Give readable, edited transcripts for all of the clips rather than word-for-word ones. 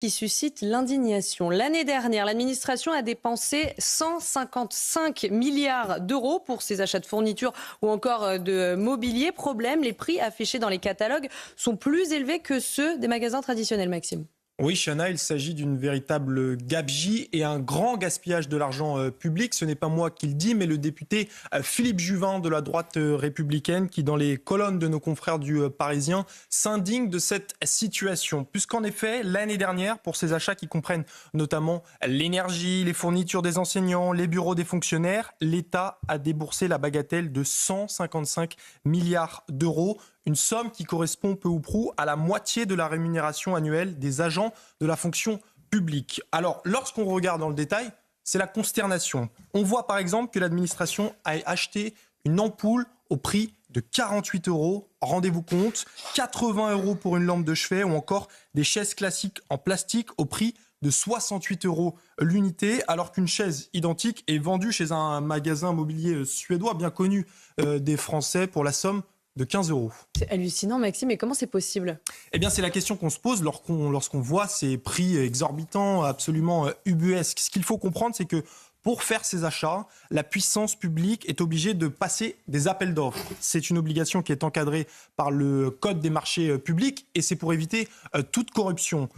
Qui suscite l'indignation. L'année dernière, l'administration a dépensé 155 milliards d'euros pour ses achats de fournitures ou encore de mobilier. Problème, les prix affichés dans les catalogues sont plus élevés que ceux des magasins traditionnels, Maxime. Oui, Chana, il s'agit d'une véritable gabegie et un grand gaspillage de l'argent public. Ce n'est pas moi qui le dis, mais le député Philippe Juvin de la droite républicaine qui, dans les colonnes de nos confrères du Parisien, s'indigne de cette situation. Puisqu'en effet, l'année dernière, pour ces achats qui comprennent notamment l'énergie, les fournitures des enseignants, les bureaux des fonctionnaires, l'État a déboursé la bagatelle de 155 milliards d'euros. Une somme qui correspond peu ou prou à la moitié de la rémunération annuelle des agents de la fonction publique. Alors, lorsqu'on regarde dans le détail, c'est la consternation. On voit par exemple que l'administration a acheté une ampoule au prix de 48 euros, rendez-vous compte, 80 euros pour une lampe de chevet ou encore des chaises classiques en plastique au prix de 68 euros l'unité, alors qu'une chaise identique est vendue chez un magasin mobilier suédois bien connu des Français pour la somme de 15 euros. C'est hallucinant, Maxime, mais comment c'est possible? Eh bien, c'est la question qu'on se pose lorsqu'on voit ces prix exorbitants, absolument ubuesques. Ce qu'il faut comprendre, c'est que pour faire ces achats, la puissance publique est obligée de passer des appels d'offres. C'est une obligation qui est encadrée par le Code des marchés publics et c'est pour éviter toute corruption.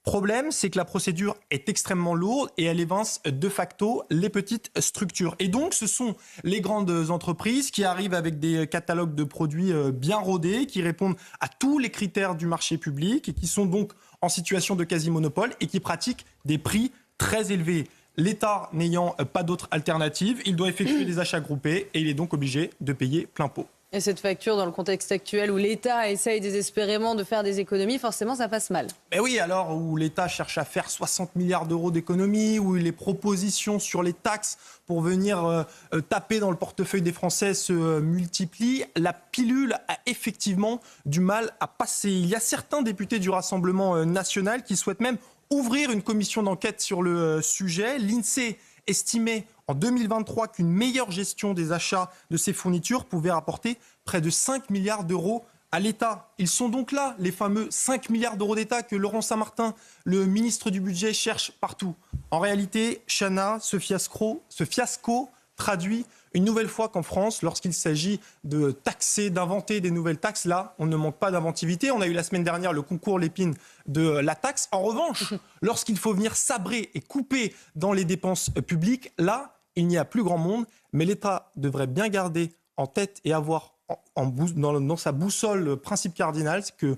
Problème, c'est que la procédure est extrêmement lourde et elle évince de facto les petites structures. Et donc, ce sont les grandes entreprises qui arrivent avec des catalogues de produits bien rodés, qui répondent à tous les critères du marché public et qui sont donc en situation de quasi-monopole et qui pratiquent des prix très élevés. L'État n'ayant pas d'autre alternative, il doit effectuer des achats groupés et il est donc obligé de payer plein pot. Et cette facture, dans le contexte actuel où l'État essaye désespérément de faire des économies, forcément, ça passe mal. Mais oui, alors où l'État cherche à faire 60 milliards d'euros d'économies, où les propositions sur les taxes pour venir taper dans le portefeuille des Français se multiplient, la pilule a effectivement du mal à passer. Il y a certains députés du Rassemblement national qui souhaitent même ouvrir une commission d'enquête sur le sujet. L'INSEE estimait en 2023 qu'une meilleure gestion des achats de ces fournitures pouvait rapporter près de 5 milliards d'euros à l'État. Ils sont donc là, les fameux 5 milliards d'euros d'État que Laurent Saint-Martin, le ministre du Budget, cherche partout. En réalité, Chana, ce fiasco traduit une nouvelle fois qu'en France, lorsqu'il s'agit de taxer, d'inventer des nouvelles taxes, là, on ne manque pas d'inventivité. On a eu la semaine dernière le concours Lépine de la taxe. En revanche, lorsqu'il faut venir sabrer et couper dans les dépenses publiques, là, il n'y a plus grand monde. Mais l'État devrait bien garder en tête et avoir dans sa boussole le principe cardinal, c'est que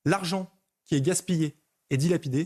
l'argent qui est gaspillé et dilapidé